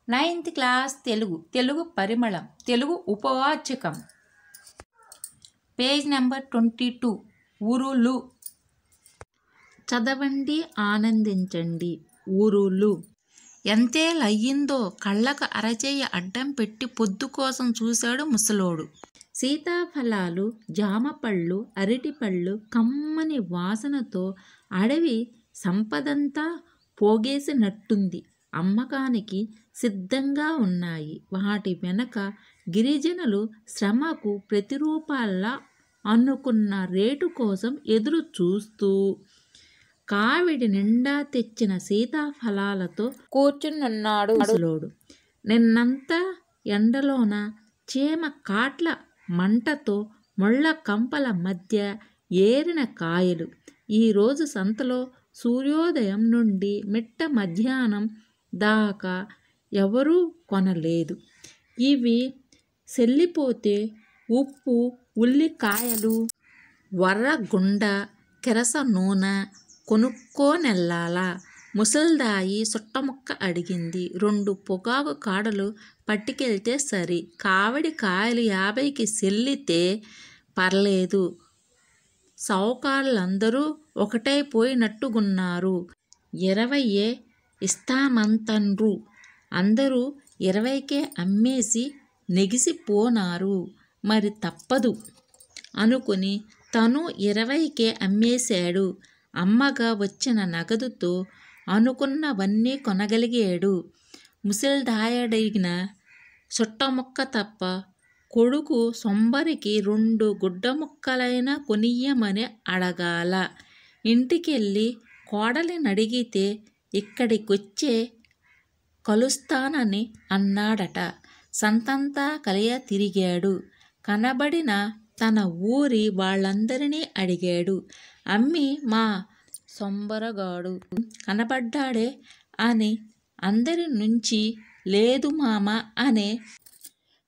9th class Telugu పరిమళం Telugu ఉపవాచకం page number 22 ఊరులు చదవండి ఆనందించండి. ఊరులు ఎంతేలయ్యిందో కళ్ళకు అరచేయ అడ్డం పెట్టి పొద్దు కోసం చూశాడు ముసలోడు. సీతాఫలాలు, జామపళ్ళు, అరటిపళ్ళు కమ్మని వాసనతో అడవి సంపదంతా పోగేసినట్టుంది. అమ్మకానికి సిద్ధంగా ఉన్నాయి. వాటి వెనక గిరిజనులు శ్రమకు ప్రతిరూపాల్లా అనుకున్న రేటు కోసం ఎదురు చూస్తూ కావిడి నిండా తెచ్చిన సీతాఫలాలతో కూర్చునున్నాడు ముసలోడు. నిన్నంతా ఎండలోన చీమ కాట్ల మంటతో ముళ్ళ కంపల మధ్య ఏరిన కాయలు ఈరోజు సంతలో సూర్యోదయం నుండి మిట్ట మధ్యాహ్నం దాకా ఎవరూ కొనలేదు. ఇవి సెల్లిపోతే ఉప్పు, ఉల్లికాయలు, వరగుండ, కెరస నూనె కొనుక్కోనెల్లాలా? ముసల్దాయి సుట్టముక్క అడిగింది. 2 పొగాకు కాడలు పట్టుకెళ్తే సరి. కావిడి కాయలు 50కి సెల్లితే పర్లేదు. సౌకార్లందరూ ఒకటైపోయినట్టుగున్నారు. 20 ఇస్తామంతన్రు. అందరూ 20కే అమ్మేసి నెగిసిపోనారు. మరి తప్పదు అనుకుని తను 20కే అమ్మేశాడు. అమ్మగా వచ్చిన నగదుతో అనుకున్నవన్నీ కొనగలిగాడు. ముసల్దాయడిగిన సుట్టముక్క తప్ప కొడుకు సొంబరికి 2 గుడ్డముక్కలైనా కొనియ్యమని అడగాల. ఇంటికెళ్ళి కోడలినడిగితే ఇక్కడికొచ్చే కలుస్తానని అన్నాడట. సంతంతా కలియ తిరిగాడు. కనబడిన తన ఊరి వాళ్ళందరినీ అడిగాడు. అమ్మి మా సొంబరగాడు కనబడ్డాడే అని అందరి నుంచి లేదు మామ అనే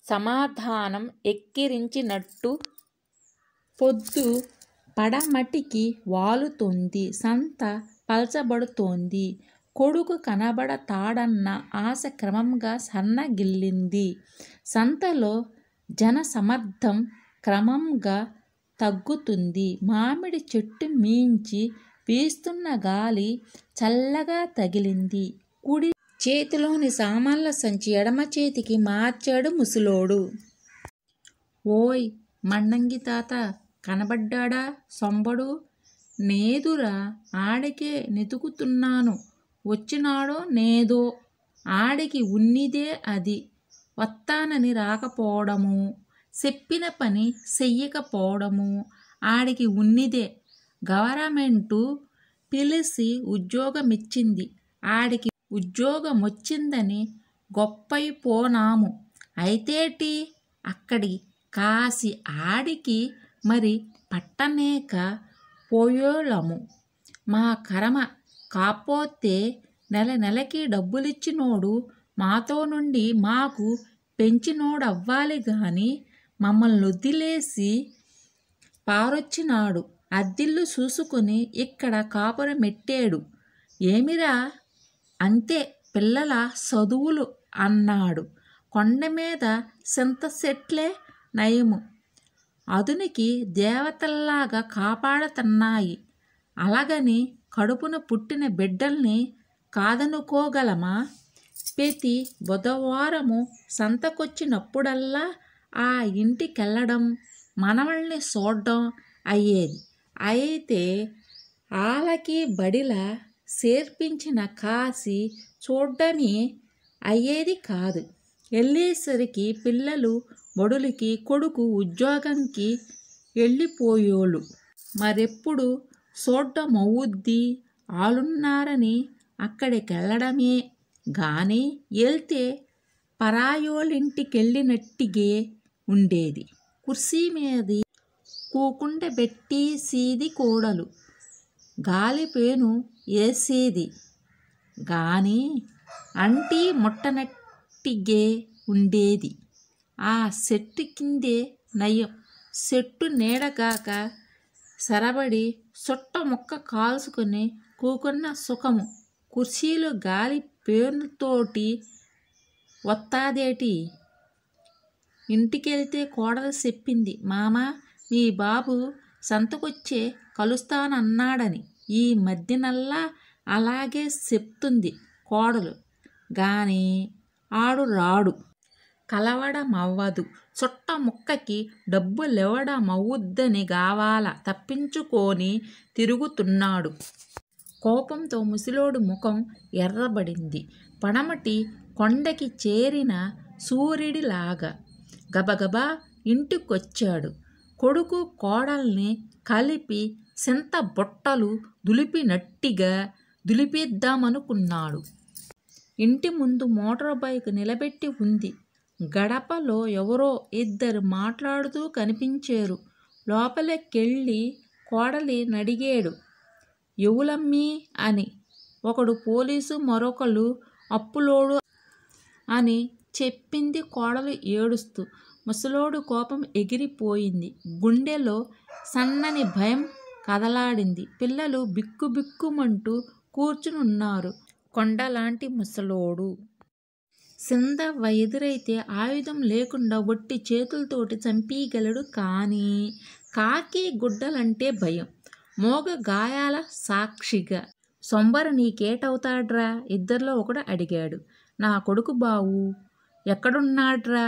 సమాధానం ఎక్కిరించినట్టు పొద్దు పడమటికి వాలుతోంది. సంత పల్చబడుతోంది. కొడుకు కనబడతాడన్న ఆశ క్రమంగా సన్నగిల్లింది. సంతలో జనసమ్మర్దం క్రమంగా తగ్గుతుంది. మామిడి చెట్టు మీంచి వీస్తున్న గాలి చల్లగా తగిలింది. కుడి చేతిలోని సామాన్ల సంచి ఎడమ చేతికి మార్చాడు ముసలోడు. ఓయ్ మన్నంగి తాత కనబడ్డాడా సొంబడు? నేదురా, ఆడికే నెతుకుతున్నాను. వచ్చినాడో నేదో. ఆడికి ఉన్నిదే అది. వస్తానని రాకపోవడము, చెప్పిన పని చెయ్యకపోవడము ఆడికి ఉన్నిదే. గవరమెంటు పిలిచి ఉద్యోగమిచ్చింది. ఆడికి ఉద్యోగమొచ్చిందని గొప్పైపోనాము. అయితేటి అక్కడి కాసి ఆడికి మరి పట్టనేక పోయోలము. మా కరమ కాపోతే నెలకి డబ్బులిచ్చినోడు మాతో నుండి మాకు పెంచినోడవ్వాలి గాని మమ్మల్నొదిలేసి పారొచ్చినాడు. అద్దిల్లు చూసుకుని ఇక్కడ కాపురమెట్టాడు. ఏమిరా? అంతే పిల్లల చదువులు అన్నాడు. కొండమీద చింతచెట్లే నయము. అదునికి దేవతల్లాగా కాపాడతన్నాయి. అలాగని కడుపున పుట్టిన బిడ్డల్ని కాదనుకోగలమా? ప్రతి బుధవారము సంతకొచ్చినప్పుడల్లా ఆ ఇంటికెళ్ళడం, మనవల్ని చూడ్డం అయ్యేది. అయితే ఆలకి బడిలా చేర్పించిన కాసి చూడ్డమే అయ్యేది కాదు. వెళ్ళేసరికి పిల్లలు బడులకి, కొడుకు ఉద్యోగంకి వెళ్ళిపోయోళ్ళు. మరెప్పుడు చూడ్డమవుద్ది? ఆలున్నారని అక్కడికెళ్ళడమే గాని వెళ్తే పరాయోళ్ళింటికెళ్ళినట్టిగే ఉండేది. కుర్చీమీద కూకుండబెట్టేసేది కోడలు. గాలిపేను ఏసేది గాని అంటి ముట్టనట్టిగే ఉండేది. ఆ చెట్టు కిందే నయం. చెట్టు నీడగాక సరబడి సుట్టముక్క కాల్చుకుని కూకున్న సుఖము. కుర్చీలు గాలి పేనుతోటి వత్తాదేటి? ఇంటికెళ్తే కోడలు చెప్పింది, మామ మీ బాబు సంతకొచ్చే కలుస్తానన్నాడని. ఈ మధ్యనల్లా అలాగే చెప్తుంది కోడలు గాని ఆడు రాడు, కలవడమవ్వదు, చుట్ట ముక్కకి డబ్బులివ్వడమవుద్దని గావాల తప్పించుకొని తిరుగుతున్నాడు. కోపంతో ముసలోడు ముఖం ఎర్రబడింది. పడమటి కొండకి చేరిన సూర్యుడిలాగా గబగబా ఇంటికొచ్చాడు. కొడుకు కోడల్ని కలిపి సింత బుట్టలు దులిపినట్టిగా దులిపేద్దామనుకున్నాడు. ఇంటి ముందు మోటార్ బైక్ నిలబెట్టి ఉంది. గడపలో ఎవరో ఇద్దరు మాట్లాడుతూ కనిపించారు. లోపలికెళ్ళి కోడలి నడిగాడు, ఎవులమ్మీ అని. ఒకడు పోలీసు, మరొకళ్ళు అప్పులోడు అని చెప్పింది కోడలు ఏడుస్తూ. ముసలోడు కోపం ఎగిరిపోయింది. గుండెలో సన్నని భయం కదలాడింది. పిల్లలు బిక్కుబిక్కుమంటూ కూర్చునున్నారు. కొండలాంటి ముసలోడు సింధవ్వ ఎదురైతే ఆయుధం లేకుండా ఒట్టి చేతులతోటి చంపీగలడు. కానీ కాకి గుడ్డలంటే భయం. మోగ గాయాల సాక్షిగా సొంబరు నీకేటవుతాడ్రా? ఇద్దరిలో ఒకడు అడిగాడు. నా కొడుకు బావు ఎక్కడున్నాడ్రా?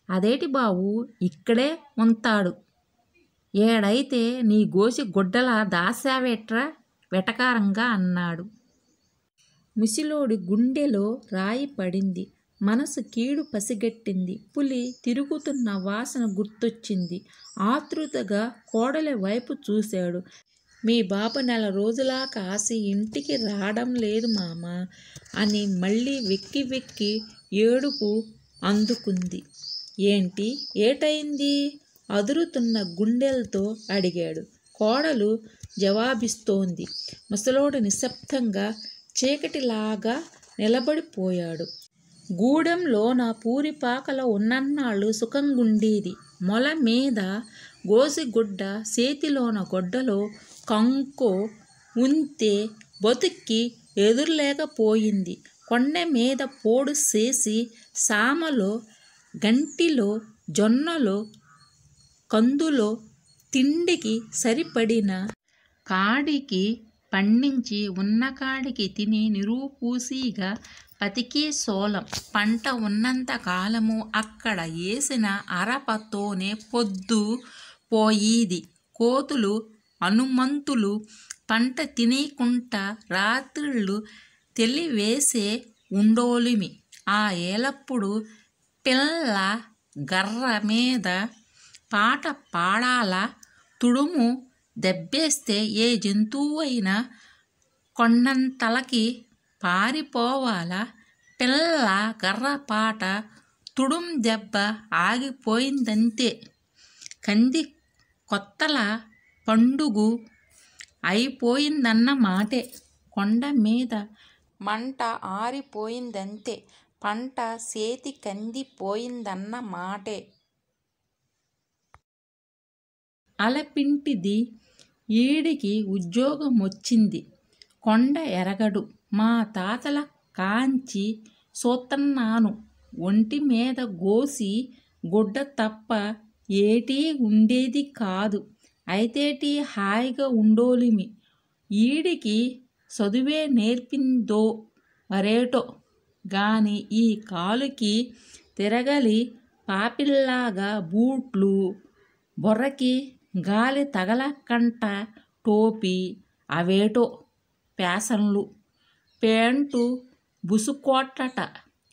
అదేటి బావు ఇక్కడే ఉంటాడు. ఏడైతే నీ గోసి గుడ్డలా దాశావేట్రా వెటకారంగా అన్నాడు. ముసిలోడి గుండెలో రాయి పడింది. మనసు కీడు పసిగట్టింది. పులి తిరుగుతున్న వాసన గుర్తొచ్చింది. ఆతృతగా కోడలి వైపు చూశాడు. మీ బాబు 4 రోజులా కాసి ఇంటికి రావడం లేదు మామా అని మళ్ళీ వెక్కి వెక్కి ఏడుపు అందుకుంది. ఏంటి ఏటయింది? అదురుతున్న గుండెలతో అడిగాడు. కోడలు జవాబిస్తోంది. ముసలోడు నిశ్శబ్దంగా చీకటిలాగా నిలబడిపోయాడు. గూడెంలోన పూరిపాకలో ఉన్నన్నాళ్ళు సుఖంగుండేది. మొల మీద గోసిగుడ్డ, చేతిలోన గొడ్డలో కంకో ఉంటే బతుక్కి ఎదురులేకపోయింది. కొండ మీద పోడు చేసి సామలో, గంటిలో, జొన్నలో, కందులో తిండికి సరిపడిన కాడికి పండించి ఉన్నకాడికి తిని నిరూపూసిగా బతికే సోలం. పంట ఉన్నంత కాలము అక్కడ ఏసిన అరపతోనే పొద్దు పోయేది. కోతులు హనుమంతులు పంట తినీకుంటా రాత్రిళ్ళు తెలివేసే ఉండోలిమి. ఆ ఏలప్పుడు పిల్ల గర్ర మీద పాట పాడాలా? తుడుము దెబ్బేస్తే ఏ జంతువైనా కొండంతలకి పారిపోవాలా? పిల్ల గర్రపాట తుడుం దెబ్బ ఆగిపోయిందంతే. కంది కొత్తల పండుగు అయిపోయిందన్న మాటే. కొండ మీద మంట ఆరిపోయిందంతే. పంట చేతి కందిపోయిందన్న మాటే. అలపింటిది ఈడికి ఉద్యోగమొచ్చింది. కొండ ఎరగడు. మా తాతల కాంచి సూత్తన్నాను. ఒంటి మీద గోసి గుడ్డ తప్ప ఏటీ ఉండేది కాదు. అయితేటి హాయిగా ఉండోలిమి. ఈడికి చదువే నేర్పిందో మరేటో గాని ఈ కాలుకి తిరగలి పాపిల్లాగా బూట్లు, బుర్రకి గాలి తగలకంట టోపీ, అవేటో ఫ్యాషన్లు, పేంటు బుసుకోటట.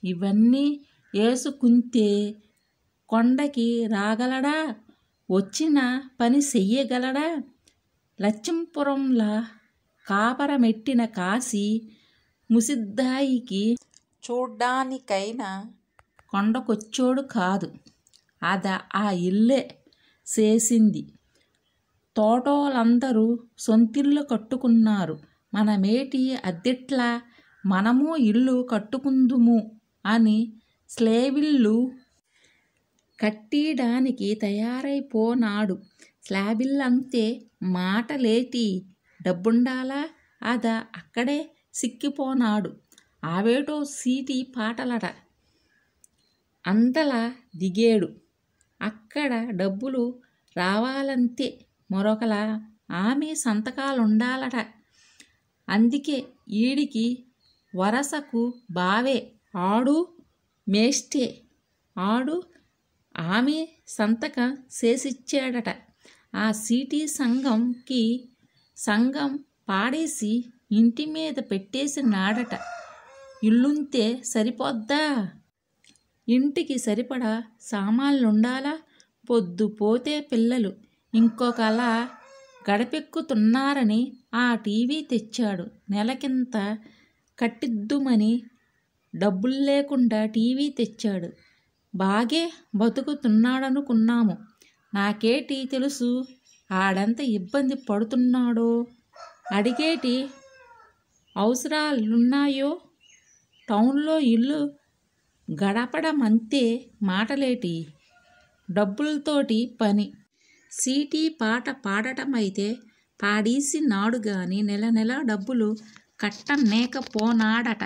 ఇవన్నీ ఏసుకుంటే కొండకి రాగలడా? వచ్చిన పని చెయ్యగలడా? లచ్చింపురంలా కాపరమెట్టిన కాశీ ముసిద్దాయికి చూడ్డానికైనా కొండకొచ్చోడు కాదు. ఆ ఇల్లే చేసింది. తోటోలందరూ సొంతిల్లు కట్టుకున్నారు. మనమేటి అద్దెట్లా? మనమూ ఇల్లు కట్టుకుందుము అని స్లేవిల్లు కట్టీడానికి తయారైపోనాడు. స్లాబిల్లంతే మాటలేటి? డబ్బుండాలా? అక్కడే సిక్కిపోనాడు. అవేటో సీటీ పాటలట. అంతలా దిగాడు. అక్కడ డబ్బులు రావాలంతే మరొకలా ఆమె సంతకాలుండాలట. అందుకే ఈడికి వరసకు బావే, ఆడు మేష్టే, ఆడు ఆమె సంతకం చేసిచ్చాడట. ఆ సీటీ సంఘం పాడేసి ఇంటి మీద పెట్టేసినాడట. ఇల్లుంతే సరిపోద్దా? ఇంటికి సరిపడా సామాన్లుండాలా? పొద్దుపోతే పిల్లలు ఇంకొకలా గడపెక్కుతున్నారని ఆ టీవీ తెచ్చాడు. నెలకింత కట్టిద్దుమని డబ్బుల్లేకుండా టీవీ తెచ్చాడు. బాగే బతుకుతున్నాడనుకున్నాము. నాకేటి తెలుసు ఆడెంత ఇబ్బంది పడుతున్నాడో, అడిగేటి అవసరాలున్నాయో. టౌన్లో ఇల్లు గడపడమంతే, మాటలేటి, డబ్బులతోటి పని. సీటీ పాట పాడటమైతే పాడేసినాడుగాని నెల నెల డబ్బులు కట్టనేకపోనాడట.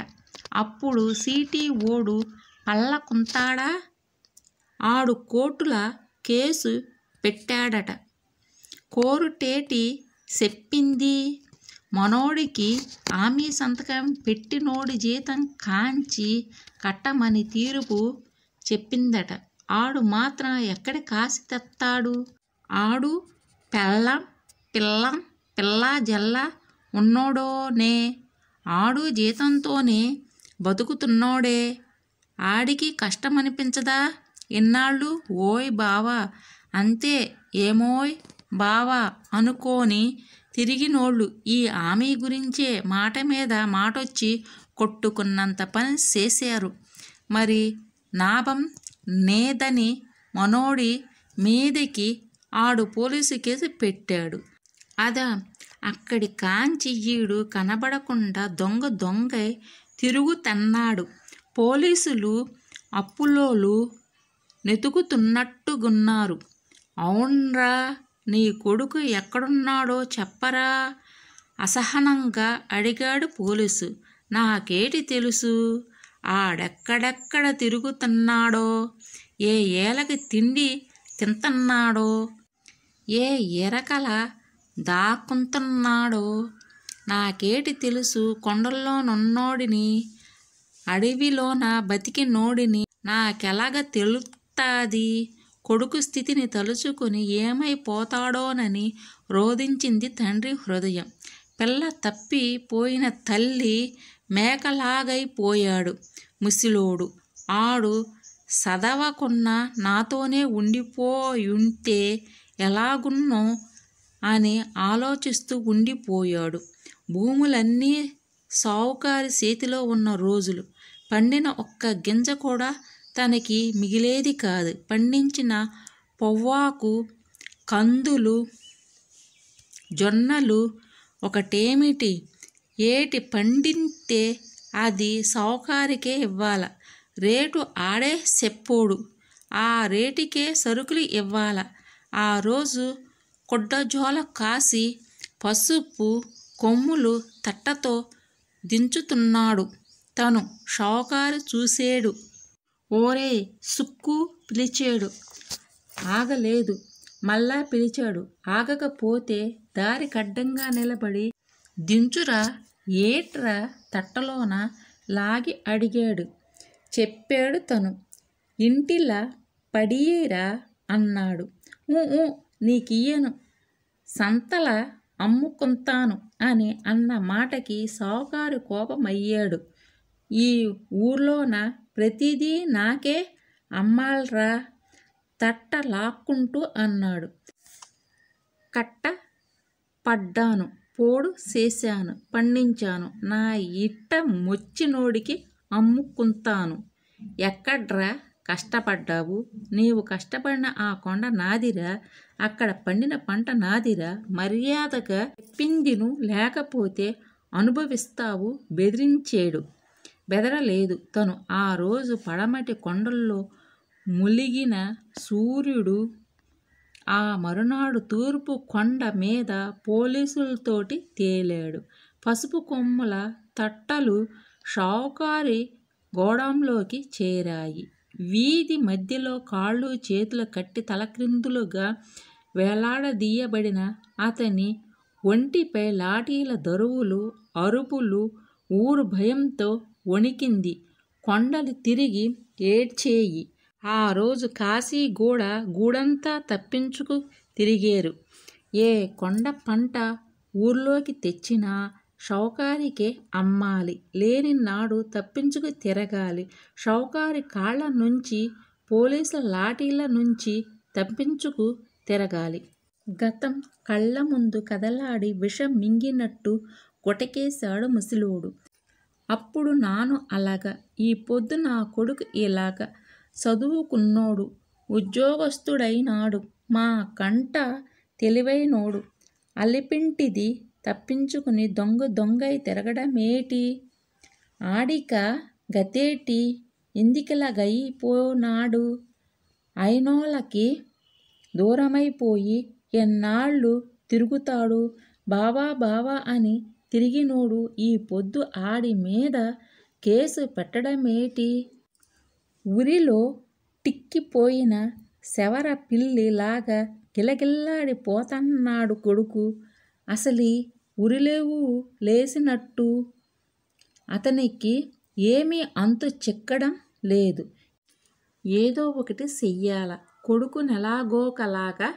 అప్పుడు సీటీ ఓడు పళ్ళకుంతాడా? ఆడు కోర్టుల కేసు పెట్టాడట. కోరుటేటి చెప్పింది? మనోడికి ఆమె సంతకం పెట్టినోడి జీతం కాంచి కట్టమని తీర్పు చెప్పిందట. ఆడు మాత్రం ఎక్కడి కాసి తెత్తాడు? ఆడు పిల్లా జల్ల ఉన్నోడోనే. ఆడు జీతంతోనే బతుకుతున్నోడే. ఆడికి కష్టమనిపించదా ఇన్నాళ్ళు? ఓయ్ బావా, అంతే ఏమోయ్ బావా అనుకోని తిరిగినోళ్ళు ఈ ఆమె గురించే మాట మీద మాటొచ్చి కొట్టుకున్నంత పని చేశారు. మరి నాభం నేదని మనోడి మీదకి ఆడు పోలీసు కేసు పెట్టాడు. అదా అక్కడి కాంచి ఈడు కనబడకుండా దొంగై తిరుగుతన్నాడు. పోలీసులు అప్పులోలు నెతుకుతున్నట్టుగున్నారు. అవున్రా, నీ కొడుకు ఎక్కడున్నాడో చెప్పరా? అసహనంగా అడిగాడు పోలీసు. నాకేటి తెలుసు? ఆడెక్కడెక్కడ తిరుగుతున్నాడో, ఏ ఏలకి తిండి తింటున్నాడో, ఏ ఎరకల దాక్కుంటున్నాడో నాకేటి తెలుసు? కొండల్లోనున్నోడిని, అడవిలోన బతికినోడిని నాకెలాగ తెలుస్తాది? కొడుకు స్థితిని తలుచుకుని ఏమైపోతాడోనని రోధించింది తండ్రి హృదయం. పిల్ల తప్పిపోయిన తల్లి మేకలాగైపోయాడు ముసిలోడు. ఆడు సదవకున్నా నాతోనే ఉండిపోయుంటే ఎలాగున్నో అని ఆలోచిస్తూ ఉండిపోయాడు. భూములన్నీ సావుకారి చేతిలో ఉన్న రోజులు. పండిన ఒక్క గింజ కూడా తనకి మిగిలేది కాదు. పండించిన పొవ్వాకు, కందులు, జొన్నలు ఒకటేమిటి, ఏటి పండితే అది సావుకారికే ఇవ్వాల. రేటు ఆడే చెప్పోడు. ఆ రేటుకే సరుకులు ఇవ్వాల. ఆ రోజు కొడ్డజోల కాసి పసుపు కొమ్ములు తట్టతో దించుతున్నాడు. తను షావుకారు చూసేడు. ఓరే సుక్కు పిలిచాడు. ఆగలేదు. మళ్ళా పిలిచాడు. ఆగకపోతే దారి కడ్డంగా నిలబడి దించురా, ఏట్రా తట్టలోన లాగి అడిగాడు. చెప్పాడు తను. ఇంటిలా పడియేరా అన్నాడు. నీకియ్యను, సంతల అమ్ముకుంటాను అని అన్న మాటకి సావుకారు కోపమయ్యాడు. ఈ ఊర్లోన ప్రతిదీ నాకే అమ్మాల్రా తట్ట లాక్కుంటూ అన్నాడు. కట్ట పడ్డాను, పోడు చేశాను, పండించాను. నా ఇట్ట మొచ్చినోడికి అమ్ముకుంటాను. ఎక్కడ్రా కష్టపడ్డావు? నీవు కష్టపడిన ఆ కొండ నాదిరా, అక్కడ పండిన పంట నాదిరా. మర్యాదగా చెప్పిందిను, లేకపోతే అనుభవిస్తావు బెదిరించేడు. బెదరలేదు తను. ఆ రోజు పడమటి కొండల్లో ములిగిన సూర్యుడు ఆ మరునాడు తూర్పు కొండ మీద పోలీసులతోటి తేలాడు. పసుపు కొమ్ముల తట్టలు షావుకారి గోడంలోకి చేరాయి. వీధి మధ్యలో కాళ్ళు చేతులు కట్టి తలక్రిందులుగా వేలాడదీయబడిన అతని ఒంటిపై లాఠీల దరువులు, అరుపులు. ఊరు భయంతో వణికింది. కొండలు తిరిగి ఏడ్చేయి. ఆ రోజు గూడంతా తప్పించుకు తిరిగేరు. ఏ కొండ పంట ఊర్లోకి తెచ్చినా షౌకారికే అమ్మాలి. లేని నాడు తప్పించుకు తిరగాలి. షౌకారి కాళ్ళ నుంచి, పోలీసుల లాఠీల నుంచి తప్పించుకు తిరగాలి. గతం కళ్ళ ముందు కదలాడి విషం మింగినట్టు గుటకేశాడు ముసలోడు. అప్పుడు నాను అలాగా, ఈ పొద్దు నా కొడుకు ఇలాగా చదువుకున్నోడు, ఉద్యోగస్తుడైనాడు, మా కంట తెలివైనోడు. అలిపింటిది తప్పించుకుని దొంగై తిరగడమేటి? ఆడిక గతేటి? ఎందుకిలాగైపోనాడు? అయినోళ్ళకి దూరమైపోయి ఎన్నాళ్ళు తిరుగుతాడు? బావా అని తిరిగినోడు ఈ పొద్దు ఆడి మీద కేసు పెట్టడమేటి? ఉరిలో టిక్కిపోయిన శవర పిల్లి లాగా గిలగిల్లాడిపోతన్నాడు కొడుకు. అసలీ ఉరిలేవు లేసినట్టు. అతనికి ఏమీ అంతు చిక్కడం లేదు. ఏదో ఒకటి చెయ్యాల. కొడుకునెలాగోకలాగా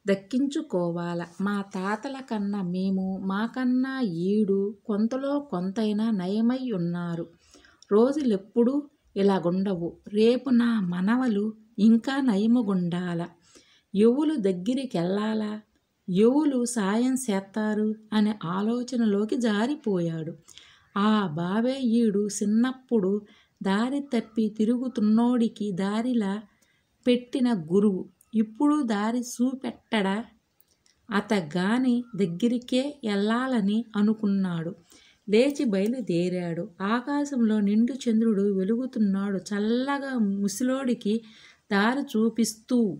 దక్కించుకోవాల. మా తాతల కన్నా మేము, మాకన్నా ఈడు కొంతలో కొంతైనా నయమై ఉన్నారు. రోజులెప్పుడూ ఇలాగుండవు. రేపు నా మనవలు ఇంకా నయముగుండాల. ఎవలు దగ్గరికెళ్ళాలా, ఎవలు సాయం చేస్తారు అనే ఆలోచనలోకి జారిపోయాడు. ఆ బావే ఈడు చిన్నప్పుడు దారి తప్పి తిరుగుతున్నోడికి దారిలా పెట్టిన గురువు. ఇప్పుడు దారి చూపెట్టడా? అతగాని దగ్గరికే వెళ్ళాలని అనుకున్నాడు. లేచి బయలుదేరాడు. ఆకాశంలో నిండు చంద్రుడు వెలుగుతున్నాడు చల్లగా ముసలోడికి దారి చూపిస్తూ.